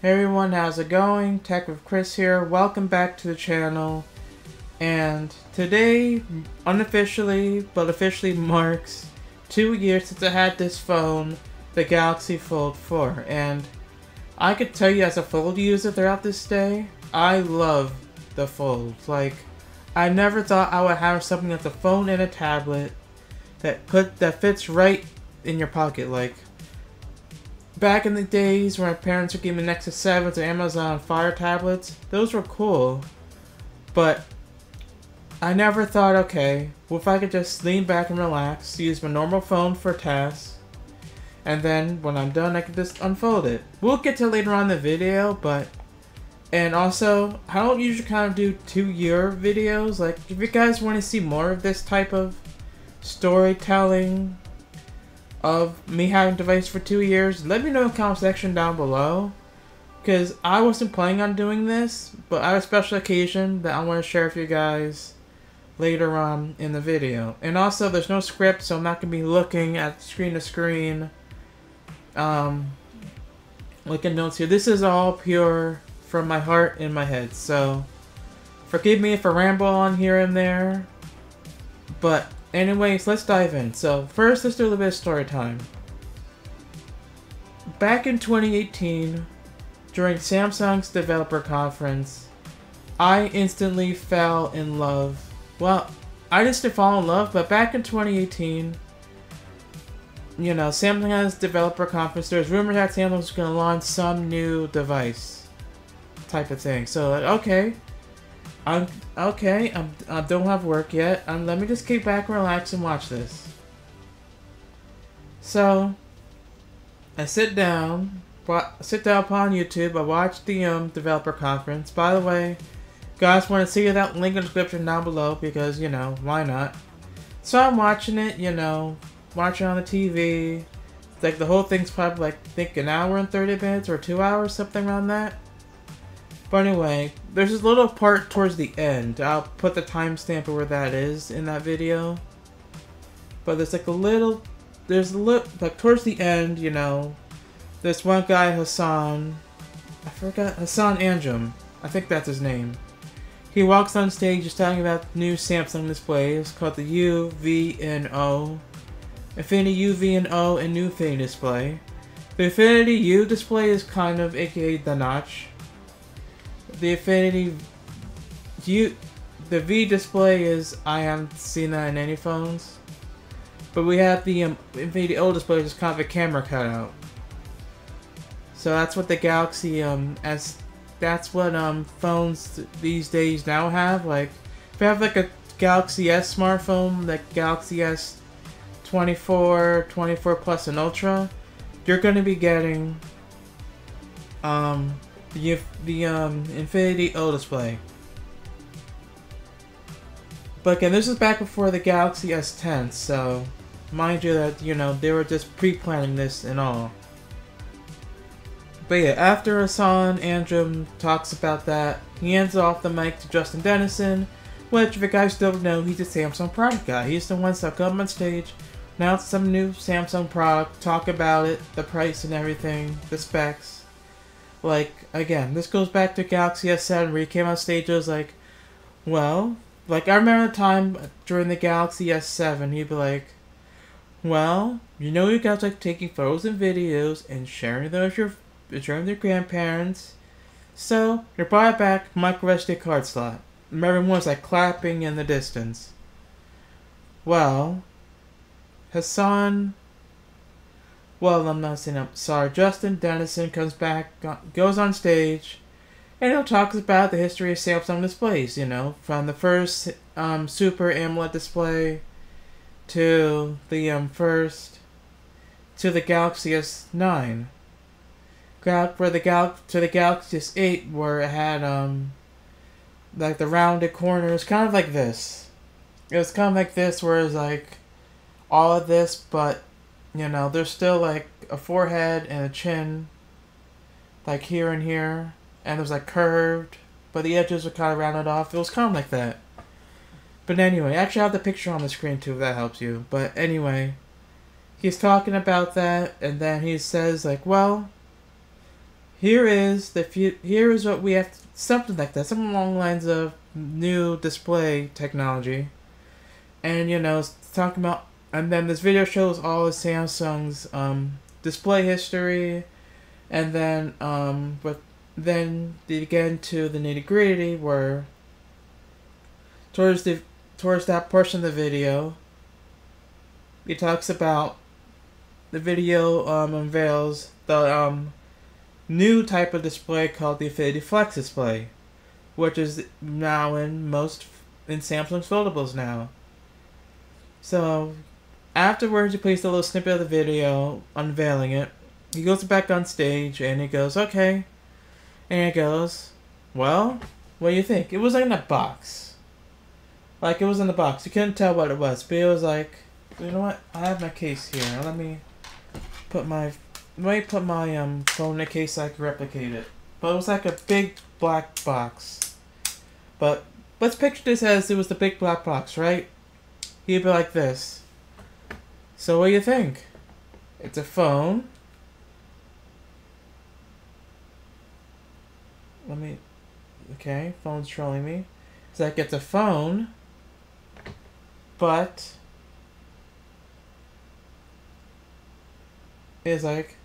Hey everyone, how's it going? Tech with Chris here. Welcome back to the channel. And today, unofficially, but officially marks 2 years since I had this phone, the Galaxy Fold 4. And I could tell you as a Fold user throughout this day, I love the Fold. Like, I never thought I would have something that's a phone and a tablet that fits right in your pocket. Like, back in the days when my parents were giving Nexus 7s and Amazon Fire tablets, those were cool. But I never thought, okay, well, if I could just lean back and relax, use my normal phone for tasks, and then when I'm done, I can just unfold it. We'll get to later on in the video, but... And also, I don't usually kind of do 2-year videos. Like, if you guys want to see more of this type of storytelling of me having a device for 2 years, let me know in the comment section down below. Because I wasn't planning on doing this, but I have a special occasion that I want to share with you guys later on in the video. And also, there's no script, so I'm not going to be looking at screen to screen, looking notes here. This is all pure from my heart and my head, so forgive me if I ramble on here and there. But anyways, let's dive in. So first, let's do a little bit of story time. Back in 2018, during Samsung's developer conference, I instantly fell in love. Well, I just didn't fall in love, but back in 2018, you know, Samsung has developer conference. There's rumors that Samsung was going to launch some new device type of thing. So, like, okay, I don't have work yet. Let me just kick back and relax and watch this. So, I sit down upon YouTube. I watch the developer conference. By the way, guys, want to see that link in the description down below because, you know, why not? So I'm watching it, you know, watching on the TV. Like, the whole thing's probably like, I think an hour and 30 minutes or 2 hours, something around that. But anyway, there's this little part towards the end. I'll put the timestamp of where that is in that video. But there's like like towards the end, you know, this one guy, Hassan Anjem, I think that's his name. He walks on stage just talking about new Samsung displays called the U, V, and O. Infinity U, V, and O, and new Infinity display. The Infinity U display is kind of aka the notch. The Infinity U, the V display is, I haven't seen that in any phones. But we have the Infinity O display, which is kind of a camera cutout. So that's what the Galaxy, that's what phones these days now have. Like, if you have like a Galaxy S smartphone, like Galaxy S24, 24 Plus, and Ultra, you're going to be getting the Infinity O display. But again, this is back before the Galaxy S10, so mind you that, you know, they were just pre-planning this and all. But yeah, after Hassan Anjem talks about that, he hands off the mic to Justin Dennison, which, if you guys don't know, he's a Samsung product guy. He's the one that come on stage, announce some new Samsung product, talk about it, the price and everything, the specs. Like, again, this goes back to Galaxy S7 where he came on stage and was like, well, like, I remember the time during the Galaxy S7, he'd be like, well, you know, you guys like taking photos and videos and sharing them with your grandparents, so you brought back micro SD card slot. Remember, everyone was like clapping in the distance. Well, Justin Dennison comes back, goes on stage, and he'll talk about the history of Samsung displays, you know, from the first Super AMOLED display to the Galaxy S9. To the Galaxy S8, where it had like the rounded corners, kind of like this. It was kind of like this, where it's like all of this, but, you know, there's still like a forehead and a chin, like here and here, and it was like curved, but the edges were kind of rounded off. It was kind of like that. But anyway, actually I have the picture on the screen too, if that helps you. But anyway, he's talking about that, and then he says like, well, here is here is what we have something like that, something along the lines of new display technology, and it's talking about, and then this video shows all of Samsung's display history, and then but then they get into the nitty gritty where towards that portion of the video, he talks about the video unveils the new type of display called the Infinity Flex display, which is now in Samsung's foldables now. So afterwards, he plays a little snippet of the video unveiling it. He goes back on stage and he goes, okay. And he goes, well, what do you think? It was like in a box. Like, it was in the box. You couldn't tell what it was, but it was like, you know what? I have my case here. Let me put my phone in a case so I can replicate it. But it was like a big black box. But let's picture this as it was the big black box, right? He'd be like this. So what do you think? It's a phone. Okay, phone's trolling me. It's like it's a phone, but it's like,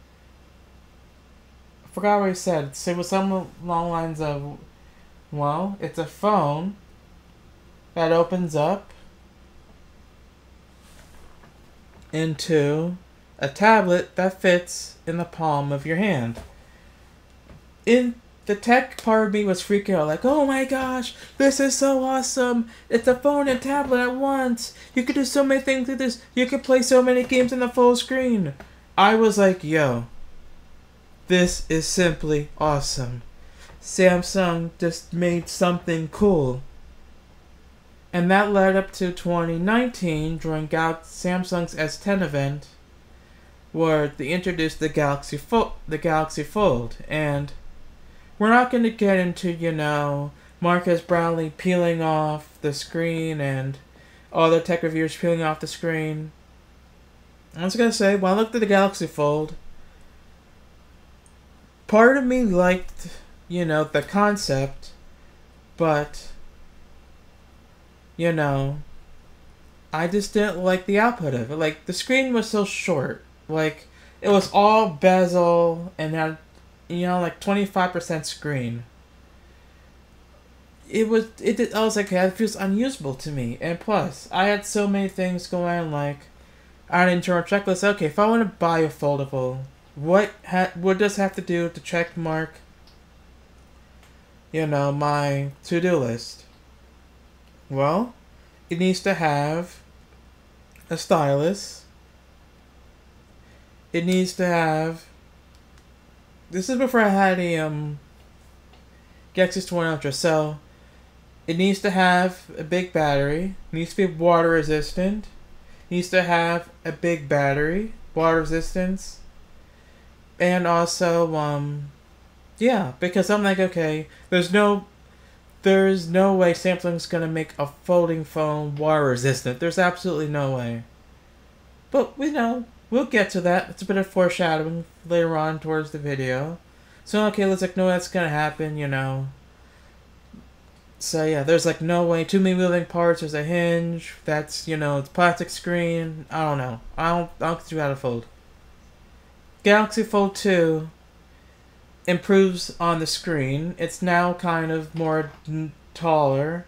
I forgot what he said. So it was something along the lines of, well, it's a phone that opens up into a tablet that fits in the palm of your hand. In the tech part of me was freaking out, like, oh my gosh, this is so awesome. It's a phone and tablet at once. You could do so many things with this. You could play so many games in the full screen. I was like, yo, this is simply awesome. Samsung just made something cool. And that led up to 2019 during Samsung's S10 event, where they introduced the Galaxy Fold, and we're not going to get into, Marques Brownlee peeling off the screen and other tech reviewers peeling off the screen. I was going to say, when I looked at the Galaxy Fold, part of me liked, the concept, but, I just didn't like the output of it. Like, the screen was so short. Like, it was all bezel and had, like 25% screen. I was like, it feels unusable to me. And plus, I had so many things going on, like, I had an internal checklist. Okay, if I want to buy a foldable, what does it have to do to check mark, my to-do list? Well, it needs to have a stylus. It needs to have, this is before I had a Galaxy S21 Ultra, so it needs to have a big battery, needs to be water resistant, needs to have a big battery, water resistance, and also, yeah, because I'm like, okay, there's no way Samsung's gonna make a folding phone water resistant. There's absolutely no way. But we'll get to that. It's a bit of foreshadowing later on towards the video. So okay, let's ignore that's gonna happen, So yeah, there's like no way. Too many moving parts. There's a hinge. That's it's plastic screen. I don't know. I don't think you how to fold. Galaxy Fold 2 improves on the screen. It's now kind of more taller.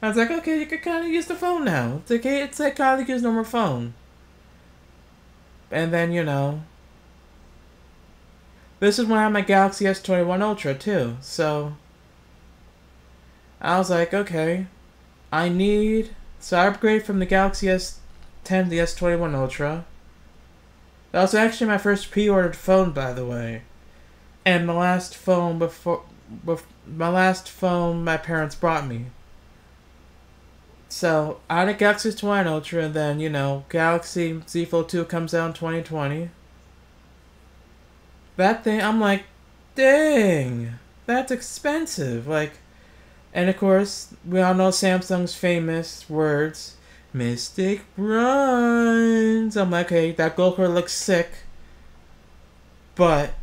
I was like, okay, you can kind of use the phone now. It's okay. It's like kind of use a normal phone. And then this is when I had my Galaxy S21 Ultra too. So I was like, okay, so I upgraded from the Galaxy S10 to the S21 Ultra. That was actually my first pre-ordered phone, by the way. And my last phone my parents brought me. So I had a Galaxy S21 Ultra, and then Galaxy Z Fold 2 comes out in 2020. That thing, I'm like, dang, that's expensive. Like, and of course, we all know Samsung's famous words, Mystic Runs. I'm like, okay, that gold card looks sick, but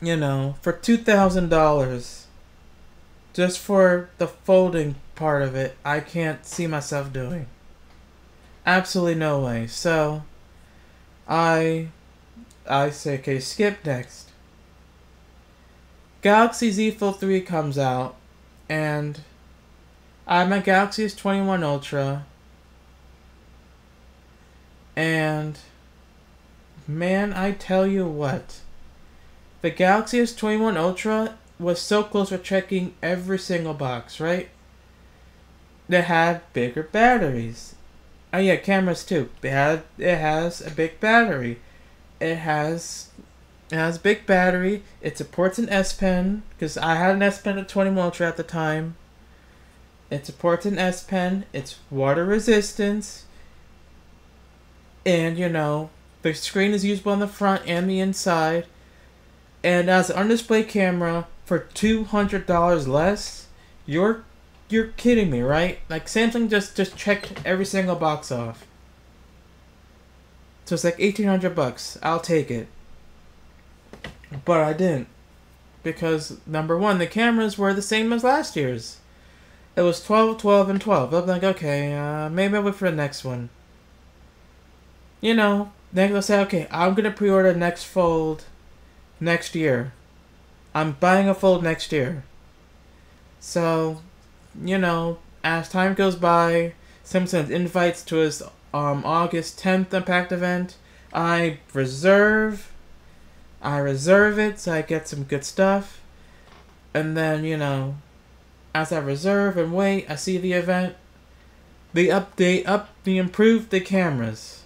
you know, for $2,000, just for the folding part of it, I can't see myself doing. Absolutely no way. So, I say, okay, skip next. Galaxy Z Fold 3 comes out, and I have my Galaxy S21 Ultra, and man, I tell you what, the Galaxy S21 Ultra was so close to checking every single box, right? They had bigger batteries. Oh yeah, cameras too. It has a big battery. It has big battery. It supports an S Pen, because I had an S Pen at 21 Ultra at the time. It supports an S Pen. It's water resistance. And, you know, the screen is usable on the front and the inside. And as an on-display camera for $200 less, you're kidding me, right? Like, Samsung just checked every single box off. So it's like $1,800. I'll take it. But I didn't. Because, number one, the cameras were the same as last year's. It was 12, 12, and 12. I'm like, okay, maybe I'll wait for the next one. You know, then they'll say, okay, I'm going to pre-order next Fold next year. I'm buying a Fold next year. So, you know, as time goes by, Samsung invites to his August 10th Impact event. I reserve it so I get some good stuff. And then, you know, as I reserve and wait, I see the event. They improved the cameras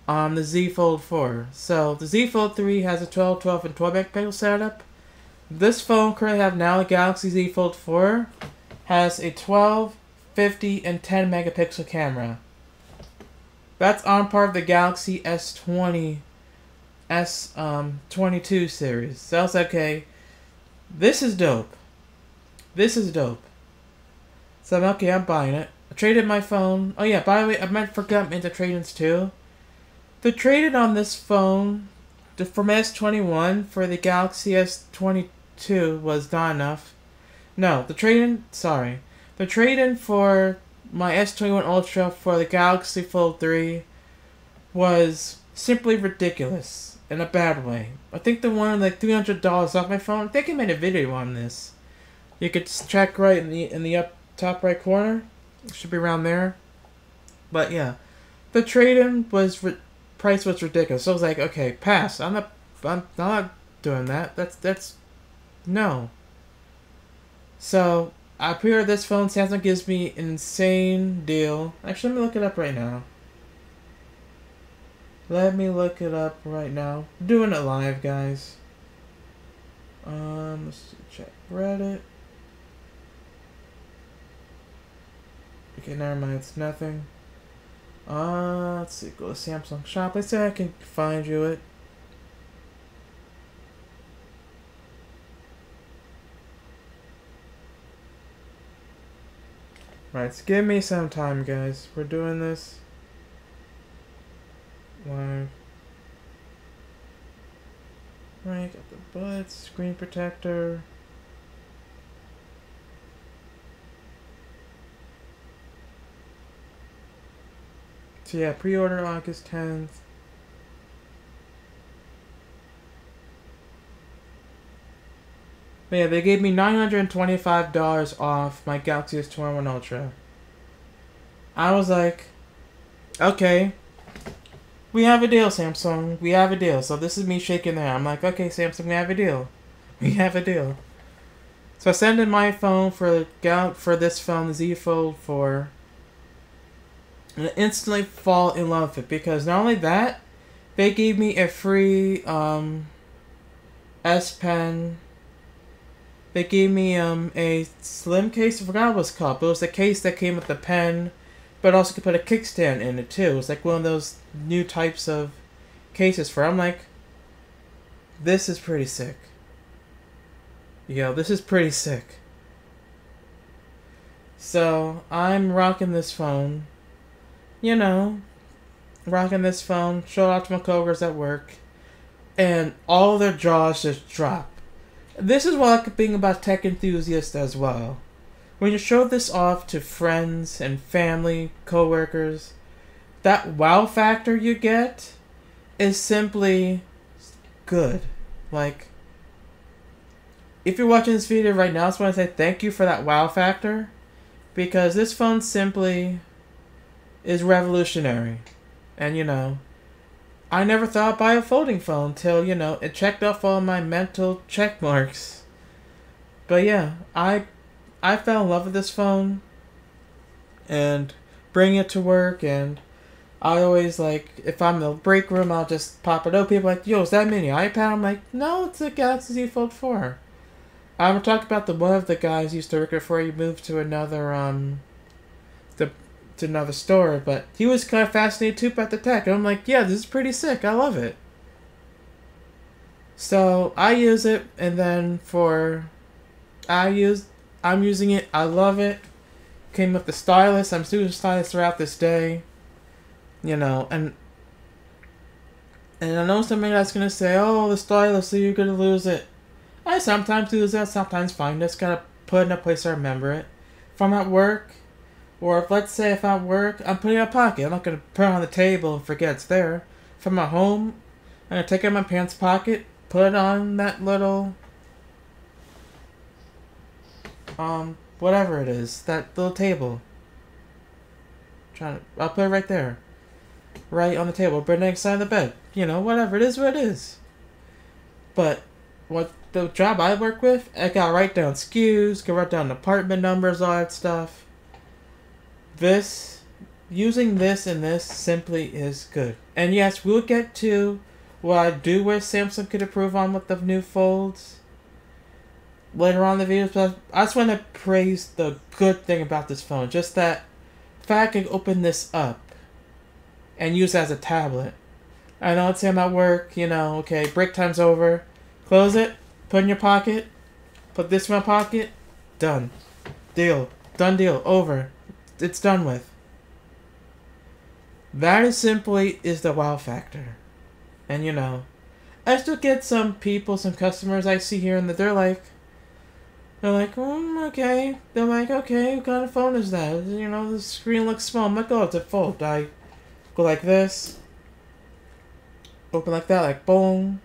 on the Z Fold 4. So the Z Fold 3 has a 12, 12, and 12 megapixel setup. This phone currently have now, the Galaxy Z Fold 4, has a 12, 50, and 10 megapixel camera. That's on par of the Galaxy S20, S22 series. So I was like, okay, this is dope. This is dope. So I'm okay, I'm buying it. I traded my phone. Oh yeah, by the way, I forgot into trade-ins too. The trade-in on this phone from S21 for the Galaxy S22 was not enough. No, the trade-in for my S21 Ultra for the Galaxy Fold 3 was simply ridiculous in a bad way. I think they wanted like $300 off my phone. I think I made a video on this. You could check right in the up top right corner. It should be around there. But yeah, the trade-in price was ridiculous. So I was like, okay, pass. I'm not doing that. That's no. So I pre-ordered this phone. Samsung gives me an insane deal. Actually, let me look it up right now. I'm doing it live, guys. Let's see, check Reddit. Okay, never mind, it's nothing. Let's see, go to Samsung shop. Let's see if I can find you it. Right, so give me some time, guys. We're doing this live. Right, got the buds, screen protector. So yeah, pre-order August 10th. But yeah, they gave me $925 off my Galaxy S21 Ultra. I was like, okay, we have a deal, Samsung. We have a deal. So this is me shaking their hand. I'm like, okay, Samsung, we have a deal. We have a deal. So I send in my phone for this phone, the Z Fold 4. And I instantly fall in love with it, because not only that, they gave me a free S Pen. They gave me a slim case. I forgot what it was called, but it was the case that came with the pen, but also could put a kickstand in it too. It was like one of those new types of cases for. I'm like, this is pretty sick. Yo, this is pretty sick. So I'm rocking this phone. You know, rocking this phone. Show it out to my coworkers at work. and all their jaws just drop. This is what I like being about tech enthusiasts as well. When you show this off to friends and family, coworkers, that wow factor you get is simply good. Like, if you're watching this video right now, I just want to say thank you for that wow factor, because this phone simply is revolutionary. And I never thought I'd buy a folding phone till, it checked off all my mental check marks. But yeah, I fell in love with this phone and bring it to work, and I always, like, if I'm in the break room, I'll just pop it up. People are like, yo, is that mini iPad? I'm like, no, it's a Galaxy Z Fold 4. I would talk about one of the guys used to work before he moved to another, to another store, but he was kind of fascinated too about the tech, and I'm like, yeah, this is pretty sick, I love it. So, I use it, and then I'm using it, I love it. Came with the stylus, I'm still using stylus throughout this day. And I know somebody that's gonna say, oh, the stylus, so you're gonna lose it. I sometimes lose it, sometimes find it. Just gotta put it in a place I remember it. If I'm at work, or let's say if I'm at work, I'm putting it in a pocket. I'm not gonna put it on the table and forget it's there. If I'm at home, I'm gonna take it in my pants pocket, put it on that little, whatever it is, that little table. I'll put it right there. Right on the table, but next side of the bed. Whatever it is, what it is. But what the job I work with, I gotta write down SKUs, can write down apartment numbers, all that stuff. Using this and this simply is good. And yes, we'll get to what I do wish Samsung could improve on with the new folds later on in the videos, but I just want to praise the good thing about this phone. Just that fact I can open this up and use it as a tablet. I know, let's say I'm at work, okay, break time's over. Close it, put it in your pocket, put this in my pocket, done. Deal. Done deal. Over. It's done with. That is simply the wow factor. And I still get some people, some customers I see here and that they're like, okay. They're like, okay, what kind of phone is that? The screen looks small. I'm like, oh, it's a fold. I go like this, open like that, like boom.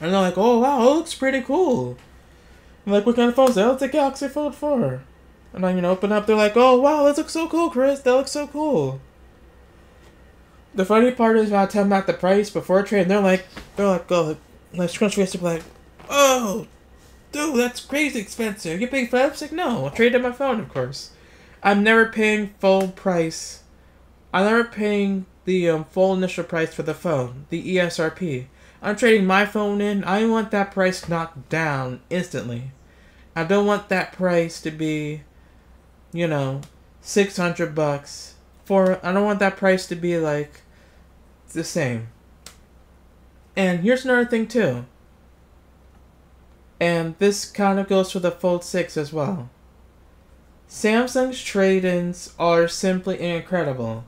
And they're like, oh wow, it looks pretty cool. I'm like, what kind of phone is that? Oh, it's a Galaxy Fold 4. And I, open up, they're like, oh wow, that looks so cool, Chris. That looks so cool. The funny part is when I tell them about the price before trade, they're like, oh, like scrunch face, like, oh, dude, that's crazy expensive. You paying for that? I was like, no, I'll trade in my phone, of course. I'm never paying full price. I'm never paying the full initial price for the phone, the ESRP. I'm trading my phone in. I want that price knocked down instantly. I don't want that price to be, $600. I don't want that price to be like the same. And here's another thing too. And this kind of goes for the Fold 6 as well. Samsung's trade-ins are simply incredible.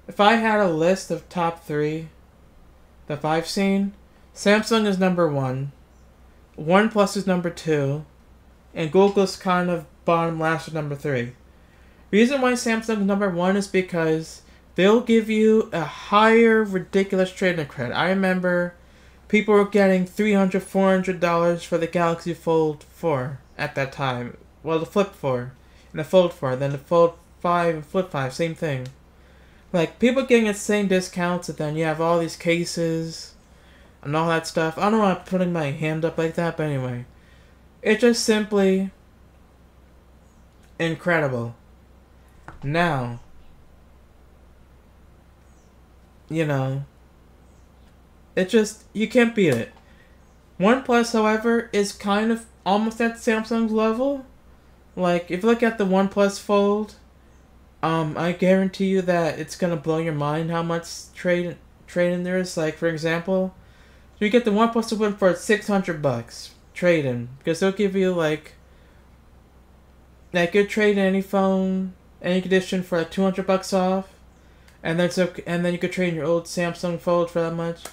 If I had a list of top 3 that I've seen, Samsung is number 1, OnePlus is number 2, and Google's kind of bottom last with number 3. Reason why Samsung is number 1 is because they'll give you a higher ridiculous trade-in credit. I remember people were getting $300, $400 for the Galaxy Fold 4 at that time. Well, the Flip 4 and the Fold 4, then the Fold 5 and Flip 5, same thing. Like, people getting insane discounts, and then you have all these cases and all that stuff. I don't know why I'm putting my hand up like that, but anyway. It's just simply incredible. Now, it just, you can't beat it. OnePlus, however, is kind of almost at Samsung's level. Like, if you look at the OnePlus Fold, I guarantee you that it's gonna blow your mind how much trade-in there is. Like, for example, you get the OnePlus One for $600 trade-in, because they'll give you like you trade in any phone, any condition for like $200 off, and then you could trade in your old Samsung Fold for that much.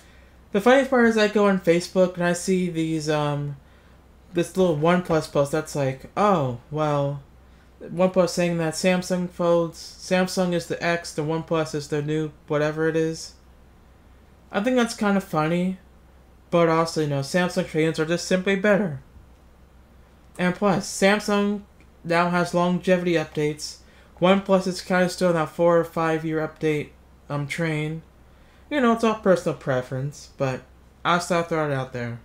The funny part is I go on Facebook and I see these, this little OnePlus post that's like, oh, well, OnePlus saying that Samsung is the X, the OnePlus is the new whatever it is. I think that's kind of funny, but also, Samsung trade-ins are just simply better. And plus, Samsung now has longevity updates. OnePlus is kind of still in that 4 or 5 year update train. It's all personal preference, but I'll still throw it out there.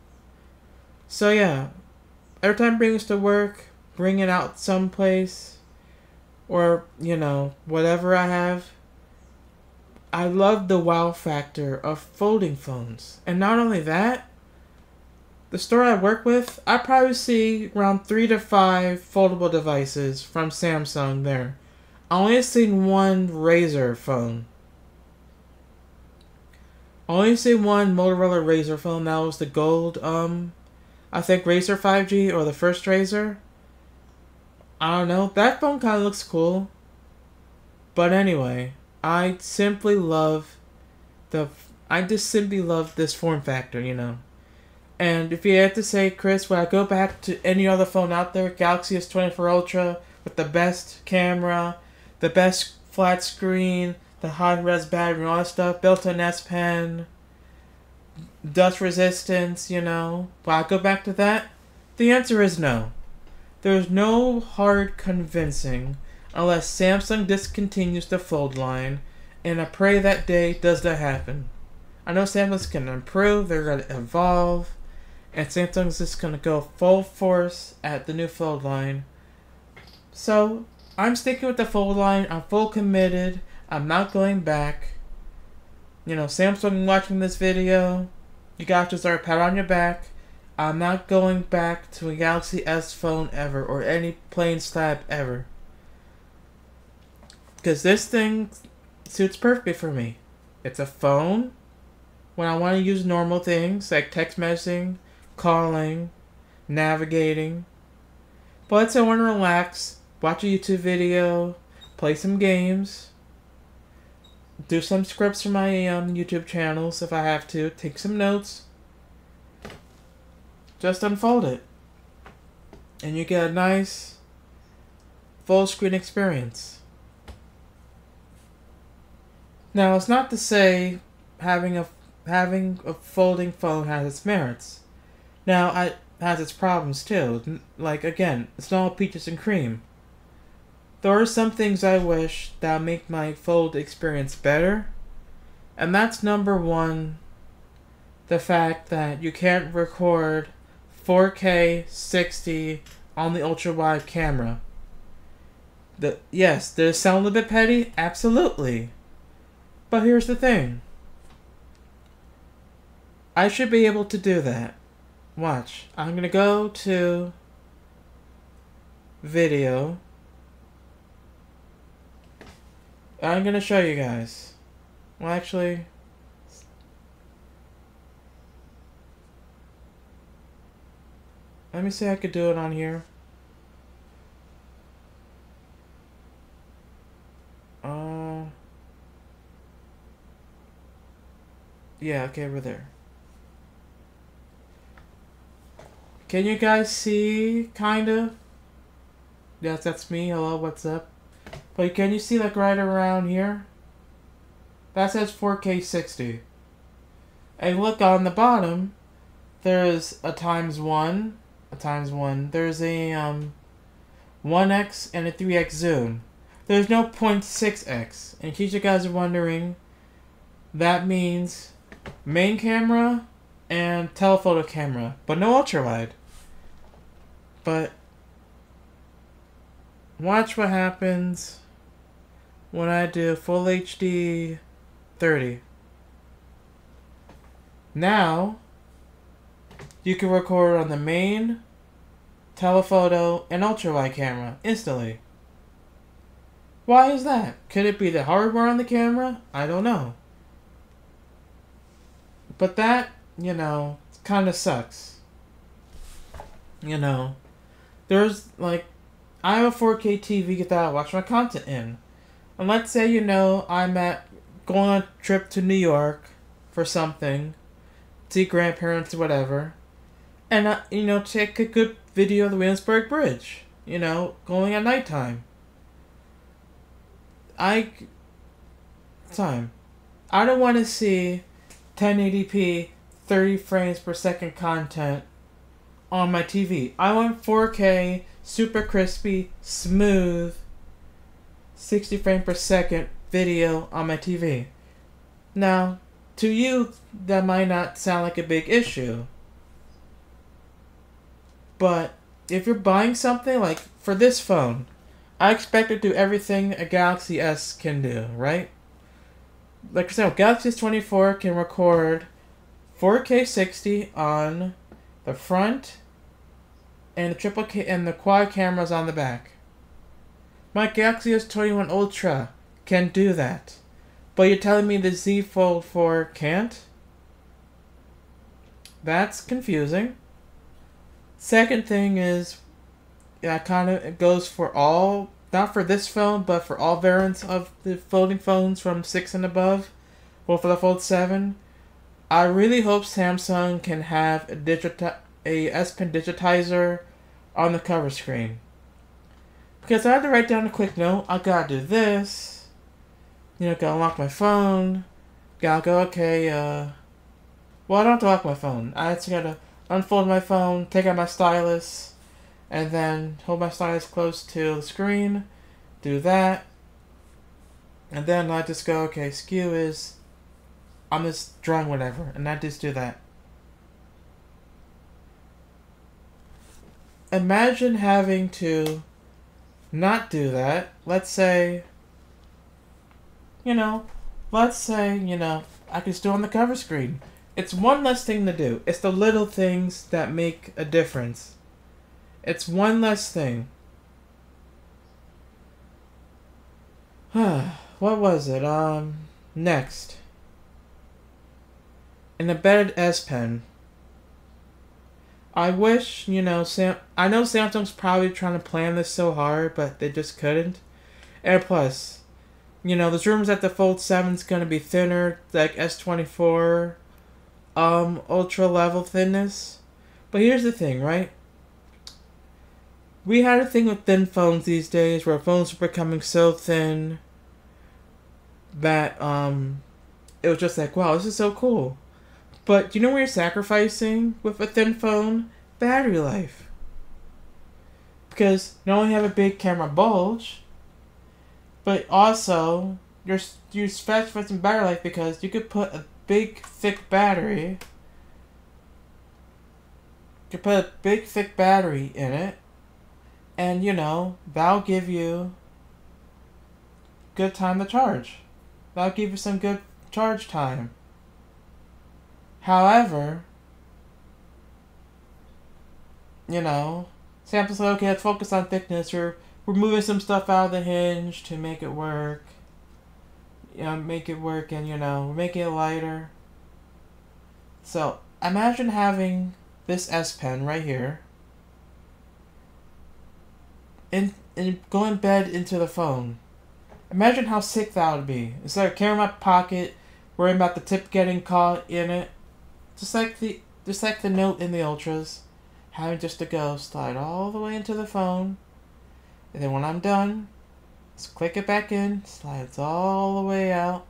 So yeah, every time I bring this to work, bring it out someplace, or, whatever I have, I love the wow factor of folding phones. And not only that, the store I work with, I probably see around 3 to 5 foldable devices from Samsung there. I only seen one Razr phone. I only seen one Motorola Razr phone. That was the gold, I think Razr 5G or the first Razr. I don't know. That phone kind of looks cool. But anyway, I just simply love this form factor, And if you had to say, Chris, would I go back to any other phone out there, Galaxy S24 Ultra, with the best camera, the best flat screen, the high-res battery and all that stuff, built-in S Pen, dust resistance, Will I go back to that? The answer is no. There's no hard convincing unless Samsung discontinues the Fold line, and I pray that day does not happen. I know Samsung's going to improve, they're going to evolve, and Samsung's just going to go full force at the new Fold line. So, I'm sticking with the Fold line, I'm full committed, I'm not going back. Samsung watching this video, you guys just start a pat on your back. I'm not going back to a Galaxy S phone ever, or any plain slab ever. Because this thing suits perfectly for me. It's a phone when I want to use normal things like text messaging, calling, navigating. But let's say I want to relax, watch a YouTube video, play some games, do some scripts for my YouTube channels if I have to, take some notes. Just unfold it. And you get a nice full screen experience. Now, it's not to say having a folding phone has its merits. Now, it has its problems too. Like, again, it's not all peaches and cream. There are some things I wish that would make my fold experience better. And that's number one, the fact that you can't record 4K 60 on the ultra-wide camera. Yes, does it sound a little bit petty? Absolutely. But here's the thing. I should be able to do that. Watch. I'm going to go to video. I'm going to show you guys. Well, actually, let me see if I could do it on here. Yeah, okay, we're there. Can you guys see, kinda? Yes, that's me. Hello, what's up? But can you see, like, right around here? That says 4K 60. And look on the bottom, there's a ×1. There's a 1x and a 3x zoom. There's no 0.6x. And in case you guys are wondering, that means main camera and telephoto camera, but no ultra wide. But watch what happens when I do full HD 30. Now you can record on the main, telephoto, and ultra wide camera instantly. Why is that? Could it be the hardware on the camera? I don't know. But that, kind of sucks. There's, like, I have a 4K TV that I watch my content in. And let's say, I'm going on a trip to New York for something. see grandparents or whatever, and you know, take a good video of the Williamsburg Bridge. You know, going at nighttime. I don't want to see 1080p 30 frames per second content on my TV. I want 4K super crispy smooth 60 frames per second video on my TV. Now, to you that might not sound like a big issue, but if you're buying something like for this phone, I expect it to do everything a Galaxy S can do, right? Like I said, Galaxy S24 can record 4K 60 on the front and the triple and the quad cameras on the back. My Galaxy S21 Ultra can do that, but you're telling me the Z Fold 4 can't? That's confusing. Second thing is, yeah, it goes for all, not for this phone, but for all variants of the folding phones from 6 and above, or for the Fold 7. I really hope Samsung can have a S Pen digitizer on the cover screen. Because I had to write down a quick note, I gotta do this, you know, gotta unlock my phone, gotta go, okay, well, I don't have to lock my phone. I just gotta unfold my phone, take out my stylus, and then hold my stylus close to the screen, do that, and then I just go, okay, skew is, I'm just drawing whatever, and I just do that. Imagine having to not do that. Let's say, I can just do it on the cover screen. It's one less thing to do. It's the little things that make a difference. It's one less thing. What was it? Next. An embedded S Pen. I wish, I know Samsung's probably trying to plan this so hard, but they just couldn't. And plus, there's rumors that the Fold 7's gonna be thinner, like S24 ultra level thinness. But here's the thing, right? We had a thing with thin phones these days where phones were becoming so thin that it was just like, wow, this is so cool. But do you know what you're sacrificing with a thin phone? Battery life. Because not only have a big camera bulge, but also you're sacrificing battery life because you could put a big thick battery. You could put a big thick battery in it, and that'll give you good time to charge. That'll give you some good charge time. However, Samsung's like, okay, let's focus on thickness. We're moving some stuff out of the hinge to make it work. Make it work, and we're making it lighter. So imagine having this S Pen right here, and go embed into the phone. Imagine how sick that would be. Instead of carrying my pocket, worrying about the tip getting caught in it. Just like the Note in the Ultras, having just to go slide all the way into the phone, and then when I'm done, just click it back in, slide it all the way out,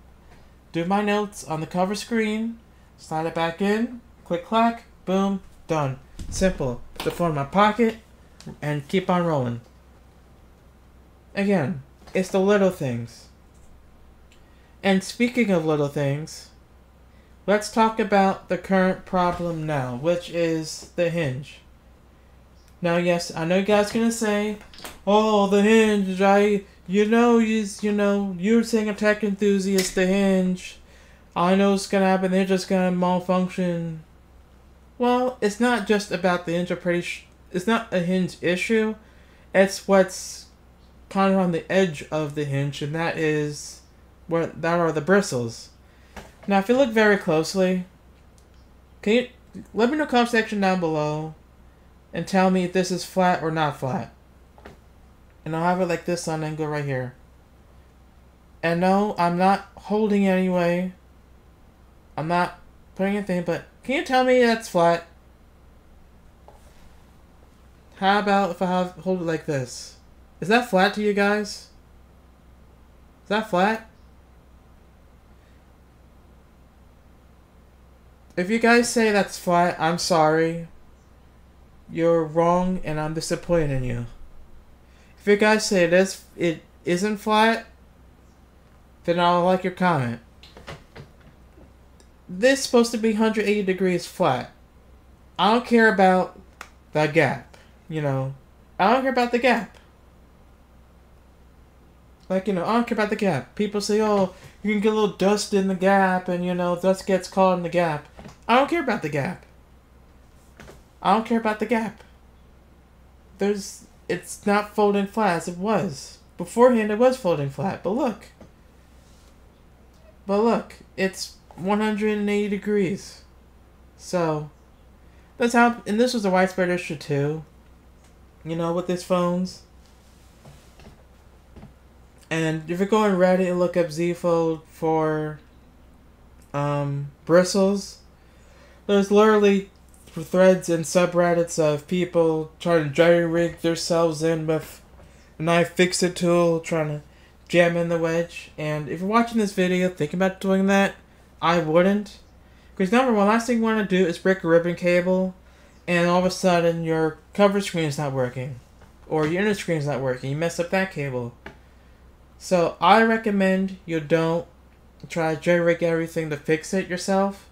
do my notes on the cover screen, slide it back in, click clack, boom, done. Simple. Put the phone in my pocket, and keep on rolling. Again, it's the little things. And speaking of little things, let's talk about the current problem now, which is the hinge. Now, yes, I know you guys are gonna say, "Oh, the hinge! You're saying a tech enthusiast. The hinge. I know it's gonna happen. They're just gonna malfunction." Well, it's not just about the hinge. It's not a hinge issue. It's what's kind of on the edge of the hinge, and that are the bristles. Now, if you look very closely, can you let me know in the comment section down below and tell me if this is flat or not flat. And I'll have it like this on and go right here. And no, I'm not holding it anyway. I'm not putting anything, but Can you tell me that's flat? How about if I hold it like this? Is that flat to you guys? Is that flat? If you guys say that's flat, I'm sorry. You're wrong and I'm disappointed in you. If you guys say it isn't flat, then I'll like your comment. This is supposed to be 180 degrees flat. I don't care about the gap, you know. I don't care about the gap. Like, you know, I don't care about the gap. People say, oh, you can get a little dust in the gap and, you know, dust gets caught in the gap. I don't care about the gap. I don't care about the gap. It's not folding flat as it was. Beforehand, it was folding flat, but look. It's 180 degrees. So, that's how, and this was a widespread issue too. You know, with these phones. And if you go on Reddit and look up Z Fold for bristles, there's literally threads and subreddits of people trying to jerry-rig themselves in with a knife fix-it tool, trying to jam in the wedge. And if you're watching this video thinking about doing that, I wouldn't. Because number one, last thing you want to do is break a ribbon cable, and all of a sudden your cover screen is not working. Or your inner screen is not working. You mess up that cable. So I recommend you don't try to jerry-rig everything to fix it yourself.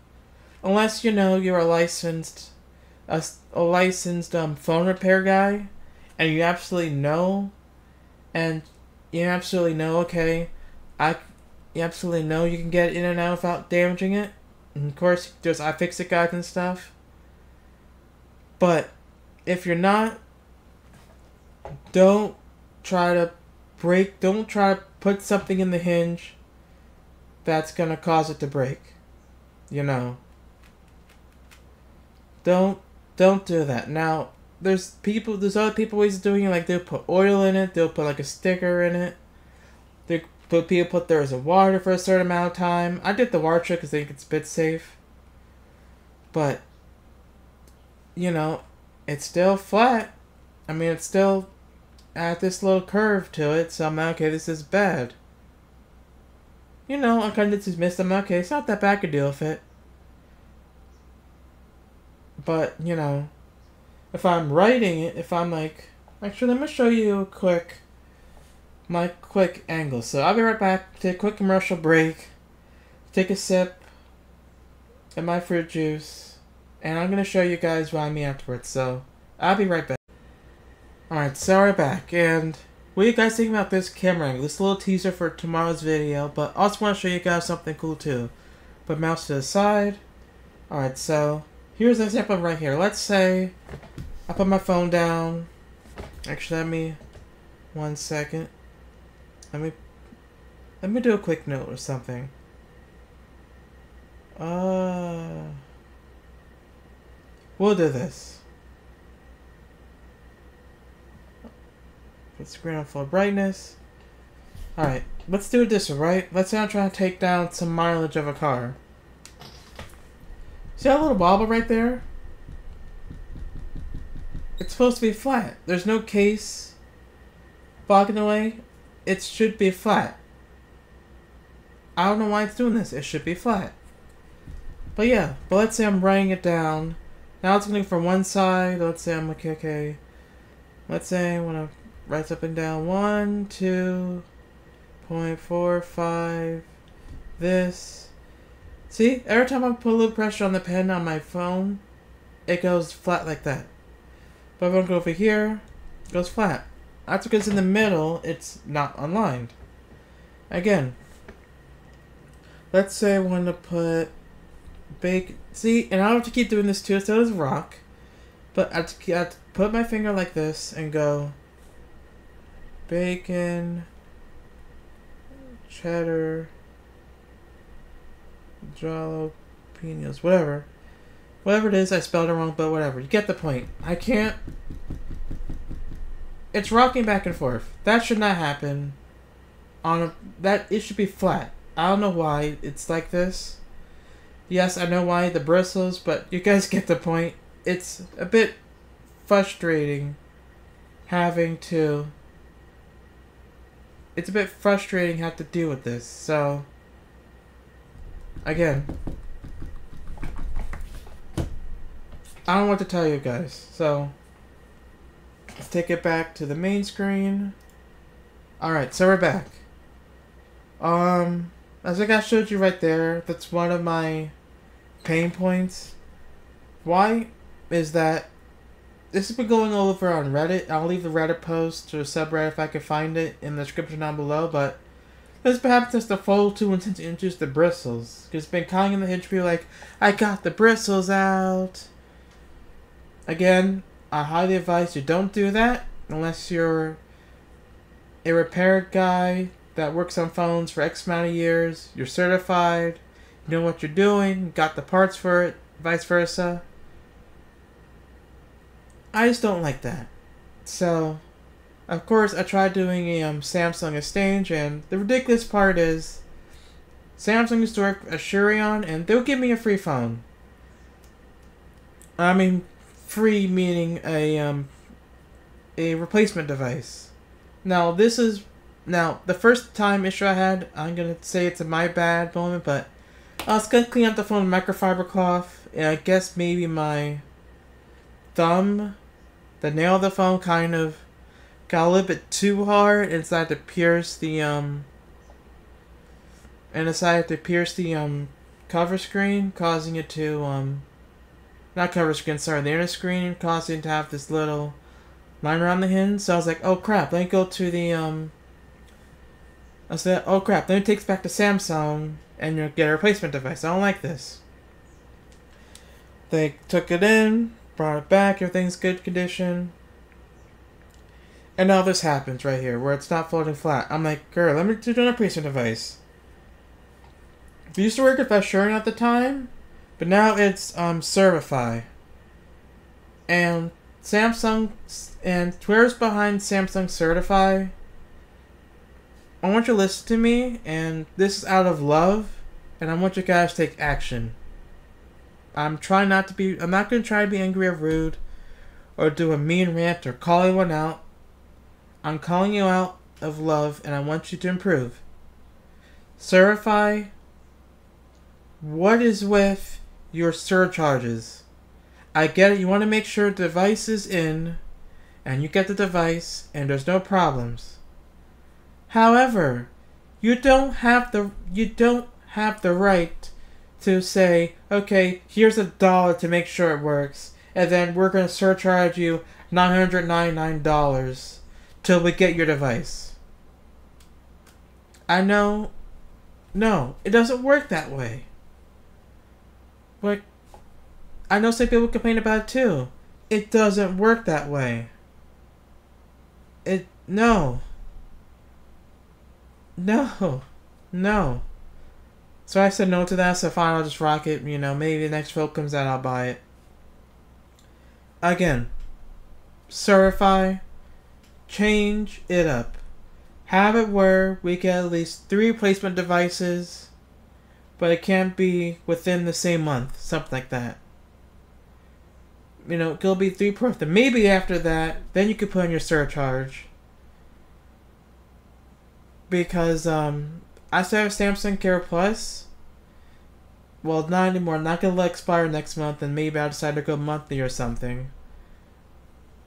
Unless you know you're a licensed phone repair guy, and you absolutely know, okay, you absolutely know you can get in and out without damaging it. And of course, there's iFixit guides and stuff. But if you're not, don't try to put something in the hinge that's gonna cause it to break. You know. Don't do that. Now, there's other people ways of doing it, like they'll put oil in it, they'll put like a sticker in it. People put theirs in water for a certain amount of time. I did the water trick because I think it's bit safe. But, you know, it's still flat. I mean, it's still at this little curve to it, so I'm like, okay, this is bad. You know, I kind of just missed them. Okay, it's not that bad to deal with it. But, you know, if I'm writing it, if I'm like, actually, let me show you my quick angle. So I'll be right back, take a quick commercial break, take a sip of my fruit juice, and I'm going to show you guys what I mean afterwards. So I'll be right back. Alright, so we're back, and what do you guys think about this camera angle? This little teaser for tomorrow's video, but I also want to show you guys something cool too. Put mouse to the side. Alright, so here's an example right here. Let's say I put my phone down. Actually, let me 1 second. Let me do a quick note or something. We'll do this. Put screen on full brightness. Alright, let's do this, right? Let's say I'm trying to take down some mileage of a car. See that little wobble right there? It's supposed to be flat. There's no case blocking the way. It should be flat. I don't know why it's doing this. It should be flat. But yeah, but let's say I'm writing it down. Now it's going from one side. Let's say I'm okay. Let's say I want to write up and down 1, 2.45. This. See, every time I put a little pressure on the pen on my phone, it goes flat like that. But if I go over here, it goes flat. That's because in the middle, it's not unlined. Again, let's say I want to put bake. See, and I don't have to keep doing this too, so does rock. But I have to put my finger like this and go bacon, cheddar, jalapenos, whatever. Whatever it is, I spelled it wrong, but whatever. You get the point. I can't. It's rocking back and forth. That should not happen. It should be flat. I don't know why it's like this. Yes, I know why the bristles, but you guys get the point. It's a bit frustrating having to... It's a bit frustrating having to deal with this, so... Again, I don't know what to tell you guys, so... Let's take it back to the main screen. Alright, so we're back. As I showed you right there, that's one of my pain points. Why is that this has been going all over on Reddit. I'll leave the Reddit post or subreddit if I can find it in the description down below, but this perhaps just the Fold 2 intends to introduce the bristles. Because it's been calling in the history like, I got the bristles out. Again, I highly advise you don't do that unless you're a repair guy that works on phones for X amount of years, you're certified, you know what you're doing, got the parts for it, vice versa. I just don't like that. So, of course, I tried doing a Samsung exchange, and the ridiculous part is Samsung used to work at Shurion, and they'll give me a free phone. I mean, free meaning a replacement device. Now, the first time issue I had, I'm gonna say it's a my bad moment, but I was gonna clean up the phone with microfiber cloth, and I guess maybe my thumb, the nail of the phone, kind of got a little bit too hard and decided to pierce the cover screen, causing it to not cover screen, sorry, the inner screen, causing it to have this little line around the hinge. So I was like, oh crap, let me go to the I said, oh crap, let me take this back to Samsung and you'll get a replacement device. I don't like this. They took it in, brought it back, everything's good condition. And now this happens right here, where it's not folding flat. I'm like, girl, let me do a replacement device. We used to work with Assuring at the time, but now it's Servify. And Samsung, and whoever's behind Samsung Certify, I want you to listen to me, and this is out of love, and I want you guys to take action. I'm not going to try to be angry or rude, or do a mean rant, or call anyone out. I'm calling you out of love, and I want you to improve. Certify, what is with your surcharges? I get it, you want to make sure the device is in, and you get the device, and there's no problems. However, you don't have the right to say, okay, here's $1 to make sure it works, and then we're going to surcharge you $999 till we get your device. I know, no, it doesn't work that way. Like, I know some people complain about it too. It doesn't work that way. No. So I said no to that, so fine, I'll just rock it. You know, maybe the next Fold comes out, I'll buy it. Again, Certify, change it up. Have it where we get at least 3 replacement devices, but it can't be within the same month, something like that. You know, it'll be 3 per month. Maybe after that, then you could put in your surcharge. Because, I still have Samsung Care Plus. Well, not anymore. Not gonna let it expire next month, and maybe I'll decide to go monthly or something.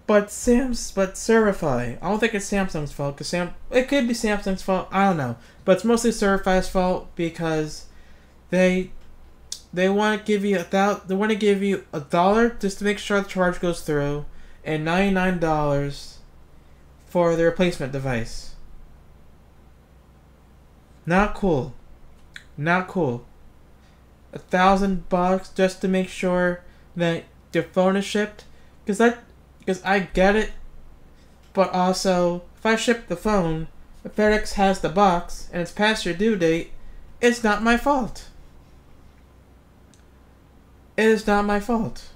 But Certify, I don't think it's Samsung's fault, because it could be Samsung's fault, I don't know. But it's mostly Certify's fault, because they want to give you $1 just to make sure the charge goes through, and $99 for the replacement device. Not cool. Not cool. $1,000 just to make sure that your phone is shipped. Because I get it, but also if I ship the phone, if FedEx has the box and it's past your due date, it's not my fault. It is not my fault.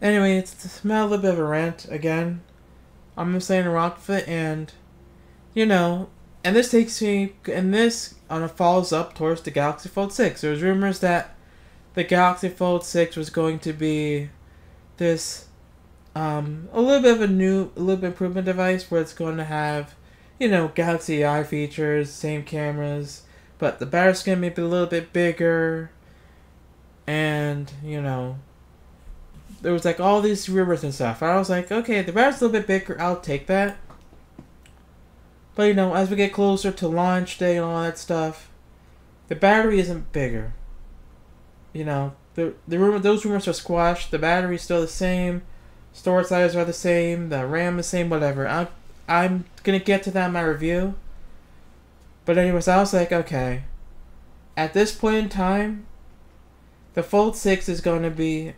Anyway, it's a little bit of a rant again. I'm just saying rock fit, and you know, And this takes me, and this follows up towards the Galaxy Fold 6. There was rumors that the Galaxy Fold 6 was going to be this a little bit of a little bit improvement device where it's going to have, Galaxy AI features, same cameras, but the battery's going to be a little bit bigger, and, there was like all these rumors and stuff. I was like, okay, the battery's a little bit bigger, I'll take that. But, as we get closer to launch day and all that stuff, the battery isn't bigger. Those rumors are squashed. The battery's still the same. Storage sizes are the same. The RAM is the same. Whatever. I'm gonna get to that in my review. But anyways, I was like, okay. At this point in time, the Fold 6 is going to be...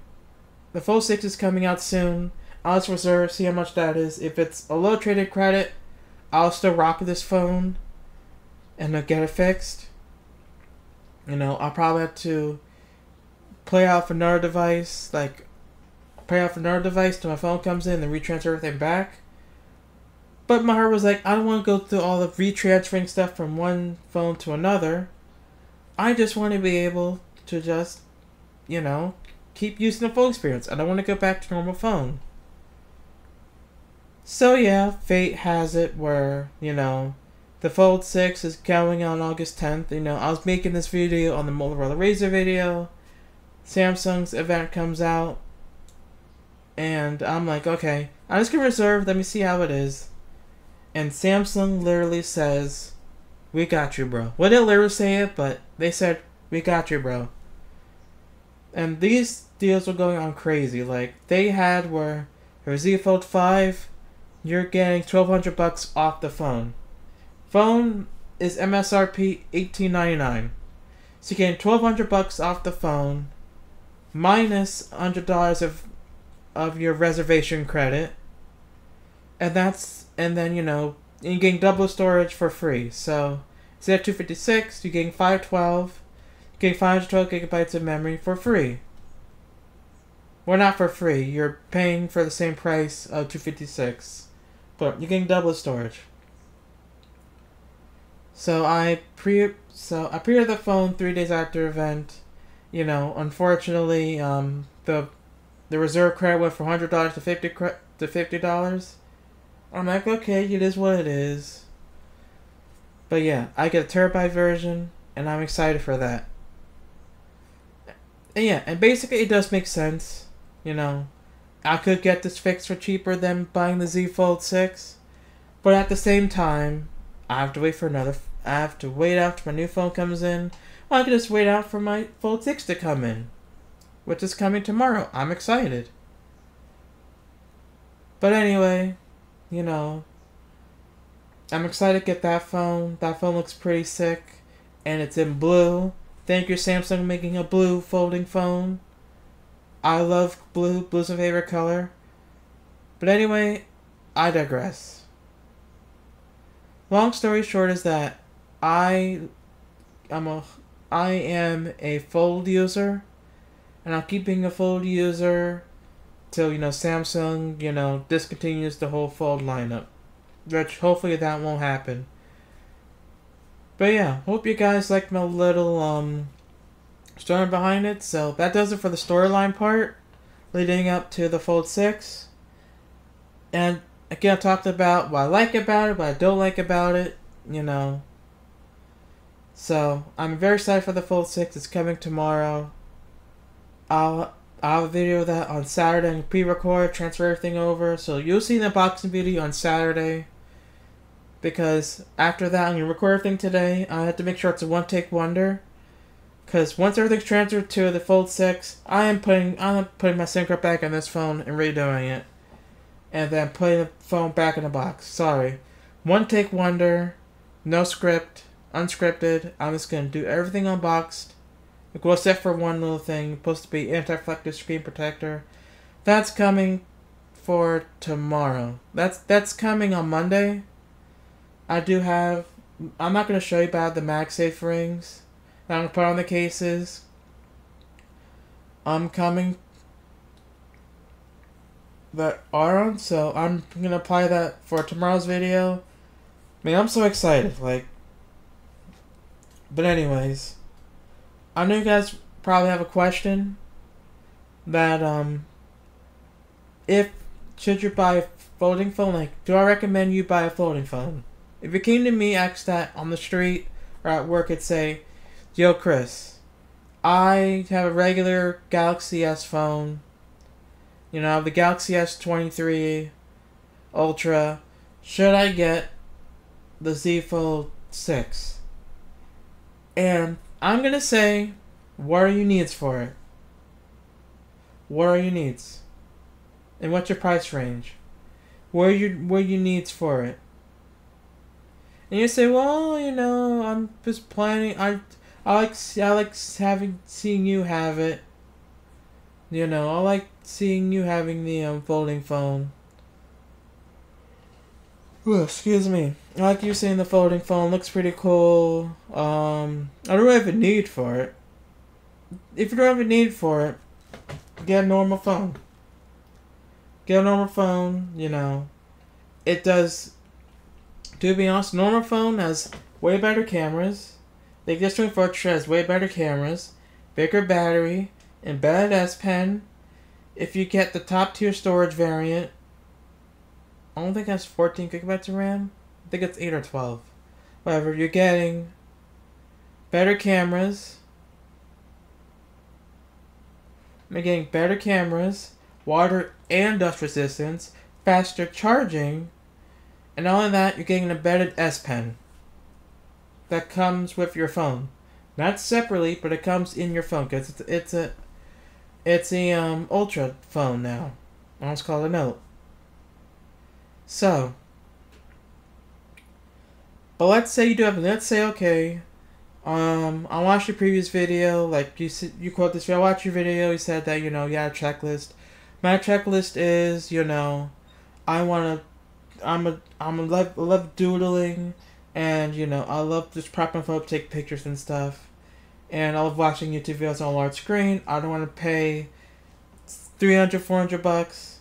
The Fold 6 is coming out soon. I'll just reserve, see how much that is. If it's a low traded credit, I'll still rock with this phone. And I'll get it fixed. I'll probably have to play out for another device, till my phone comes in and then retransfer everything back. But my heart was like, I don't want to go through all the retransferring stuff from one phone to another. I just want to be able to just, keep using the phone experience. I don't want to go back to normal phone. So yeah, fate has it where, the Fold 6 is going on August 10th. I was making this video on the Motorola Razr video. Samsung's event comes out. And I'm like, okay, I'm just going to reserve. Let me see how it is. And Samsung literally says, we got you, bro. Well, they didn't literally say it, but they said, we got you, bro. And these deals were going on crazy. Like, they had where for Z Fold 5, you're getting $1,200 off the phone. Phone is MSRP $1,899. So you're getting $1,200 off the phone, minus $100 of your reservation credit, and then you're getting double storage for free. So instead of 256, you're getting 512. You're getting 512 gigabytes of memory for free. Well, not for free. You're paying for the same price of 256, but you're getting double storage. So I pre-ordered the phone 3 days after event. Unfortunately, the reserve credit went from $100 to $50. I'm like, okay, it is what it is. But yeah, I get a terabyte version, and I'm excited for that. And yeah, and basically it does make sense. I could get this fixed for cheaper than buying the Z Fold 6, but at the same time, I have to wait after my new phone comes in. Well, I can just wait out for my Fold 6 to come in, which is coming tomorrow. I'm excited. But anyway, I'm excited to get that phone. That phone looks pretty sick, and it's in blue. Thank you, Samsung, for making a blue folding phone. I love blue. Blue's my favorite color. But anyway, I digress. Long story short is that I am a Fold user, and I'll keep being a Fold user till Samsung discontinues the whole Fold lineup, which hopefully that won't happen. But yeah, hope you guys liked my little story behind it. So that does it for the storyline part leading up to the Fold 6. And again, I talked about what I like about it, what I don't like about it, So I'm very excited for the Fold 6. It's coming tomorrow. I'll have a video of that on Saturday and pre-record, transfer everything over. So you'll see the unboxing video on Saturday. Because after that, I'm going to record everything today. I have to make sure it's a one-take wonder. Because once everything's transferred to the Fold 6, I'm putting my SIM card back on this phone and redoing it. And then putting the phone back in the box. Sorry. One-take wonder. No script. Unscripted. I'm just going to do everything unboxed. Well, except for one little thing. Supposed to be anti-reflective screen protector. That's coming for tomorrow. That's coming on Monday. I'm not going to show you about the MagSafe rings that I'm going to put on the cases. I'm coming that are on, so I'm going to apply that for tomorrow's video. Man, I'm so excited. Like, but anyways, I know you guys probably have a question that if should you buy a folding phone? Like, do I recommend you buy a folding phone? If you came to me, asked that on the street or at work, it'd say, "Yo, Chris, I have a regular Galaxy S phone. You know, the Galaxy S23 Ultra. Should I get the Z Fold 6?" And I'm gonna say, what are your needs for it? What are your needs? And what's your price range? What are your needs for it? And you say, well, you know, I'm just planning. I like seeing you have it. You know, I like seeing you having the folding phone. Ooh, excuse me. I like you seeing the folding phone. Looks pretty cool. I don't really have a need for it. If you don't have a need for it, get a normal phone. Get a normal phone. You know, it does. To be honest, normal phone has way better cameras. The existing Ultra has way better cameras, bigger battery, embedded S Pen. If you get the top tier storage variant, I don't think it has 14 gigabytes of RAM. I think it's 8 or 12. Whatever, you're getting better cameras. You're getting better cameras, water and dust resistance, faster charging, and not only that, you're getting an embedded S Pen that comes with your phone. Not separately, but it comes in your phone because it's a Ultra phone now. I almost call it a Note. So, but let's say you do have. Let's say okay. I watched your previous video. Like you quote this. I watched your video. You said that you had a checklist. My checklist is I wanna. I love doodling, and I love just propping my phone up, take pictures and stuff, and I love watching YouTube videos on a large screen. I don't want to pay $300-$400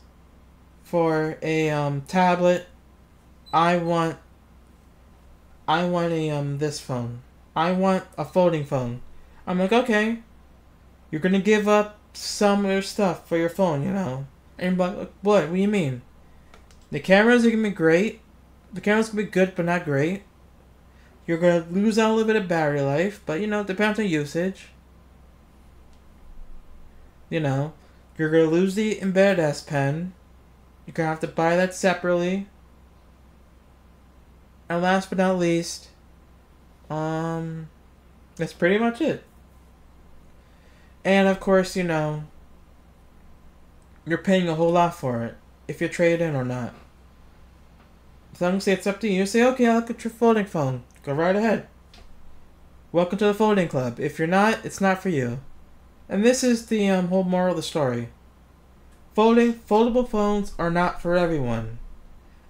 for a tablet. I want a this phone. I want a folding phone. I'm like, okay, you're gonna give up some of your stuff for your phone, And you're like, what? What do you mean? The cameras are gonna be great. The cameras gonna be good, but not great. You're gonna lose out a little bit of battery life, but it depends on usage. You're gonna lose the embedded S Pen. You're gonna have to buy that separately. And last but not least, that's pretty much it. And of course, you're paying a whole lot for it if you trade in or not. So I'm gonna say it's up to you. Say, okay, I'll get your folding phone. Go right ahead. Welcome to the folding club. If you're not, it's not for you. And this is the whole moral of the story. Foldable phones are not for everyone.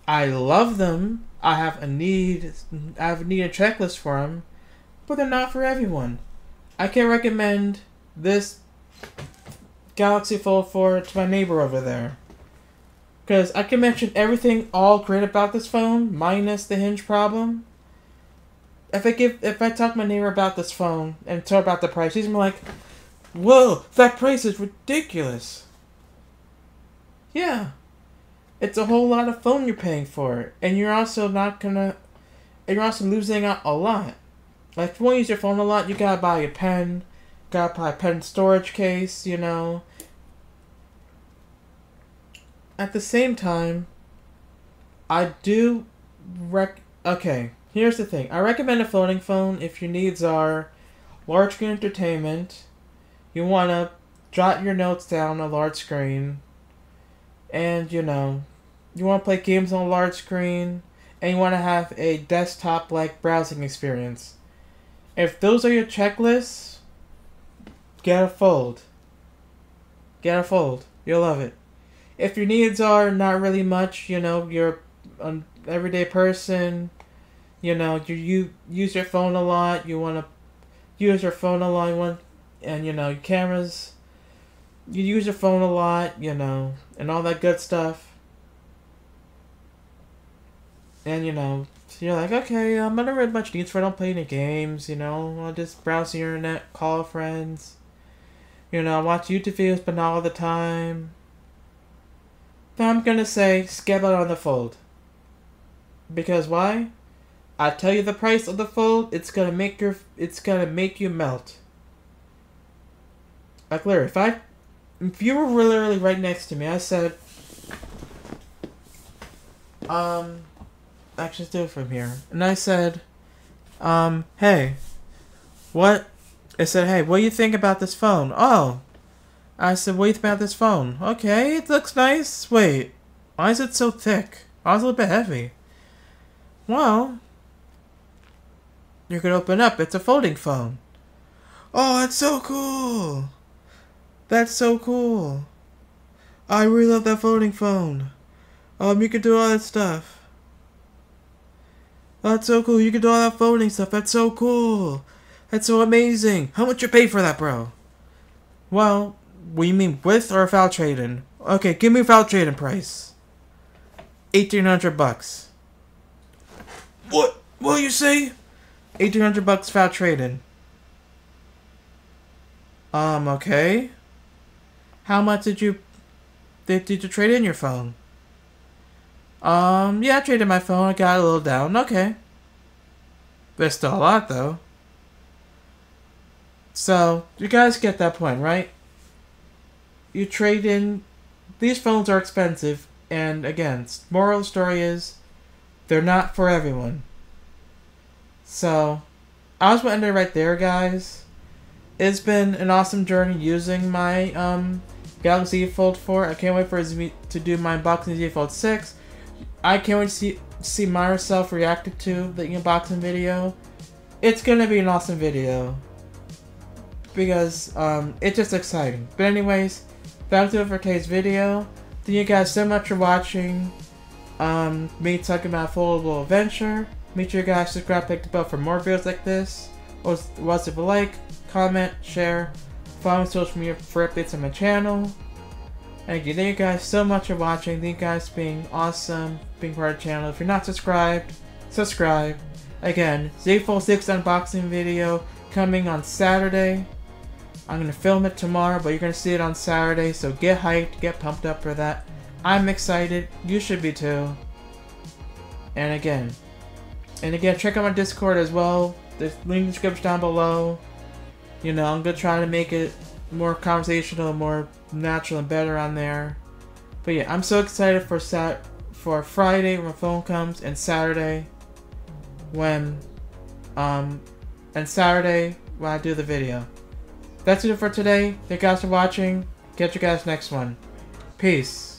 I love them. I have a need and checklist for them, but they're not for everyone. I can't recommend this Galaxy Fold 4 to my neighbor over there, because I can mention everything all great about this phone, minus the hinge problem. If I talk to my neighbor about this phone and talk about the price, he's gonna be like, "Whoa, that price is ridiculous." Yeah. It's a whole lot of phone you're paying for, and you're also losing out a lot. Like, if you want to use your phone a lot, you gotta buy a pen, gotta buy a pen storage case, At the same time, I do okay, here's the thing. I recommend a folding phone if your needs are large screen entertainment, you wanna jot your notes down on a large screen, and you want to play games on a large screen, and you want to have a desktop-like browsing experience. If those are your checklists, get a Fold. Get a Fold. You'll love it. If your needs are not really much, you're an everyday person, you use your phone a lot, you want to use your phone a lot, and your cameras, you use your phone a lot, and all that good stuff. And So you're like, okay, I don't really much need for. I don't play any games, you know. I'll just browse the internet, call friends. You know, watch YouTube videos, but not all the time. But I'm gonna say, skip out on the Fold. Because why? I tell you the price of the Fold, it's gonna make you melt. Like literally, if you were literally right next to me, I said, actually let's do it from here. And I said, hey, what? I said, hey, what do you think about this phone? Oh. I said, what do you think about this phone? Okay, it looks nice. Wait, why is it so thick? Oh, it's a little bit heavy. Well, you can open up. It's a folding phone. Oh, that's so cool. That's so cool. I really love that folding phone. You can do all that stuff. That's so cool. You can do all that folding stuff. That's so cool. That's so amazing. How much you pay for that, bro? Well, what do you mean, with or without trade-in? Okay, give me without trade-in price. $1,800. What? What you say? $1,800 without trade-in. Okay. How much did you trade in your phone? Yeah, I traded my phone. I got a little down. Okay. There's still a lot, though. So, you guys get that point, right? You trade in... These phones are expensive, and again, moral of the story is, they're not for everyone. So, I was going to end it right there, guys. It's been an awesome journey using my Galaxy Z Fold 4. I can't wait for it to do my unboxing Z Fold 6. I can't wait to see myself reacted to the unboxing video. It's gonna be an awesome video because it's just exciting. But anyways, that's it for today's video. Thank you guys so much for watching me talking about Foldable Adventure. Make sure you guys subscribe, click the bell for more videos like this. Was if a like, comment, share, follow me on social media for updates on my channel. Thank you guys so much for watching. Thank you guys for being awesome, being part of the channel. If you're not subscribed, subscribe. Again, Z Fold 6 unboxing video coming on Saturday. I'm going to film it tomorrow, but you're going to see it on Saturday, so get hyped, get pumped up for that. I'm excited. You should be too. And again, check out my Discord as well. There's link in the description down below. You know, I'm going to try to make it more conversational, more natural and better on there. But yeah, I'm so excited for Friday when my phone comes, and Saturday when I do the video. That's it for today. Thank you guys for watching. Catch you guys next one. Peace.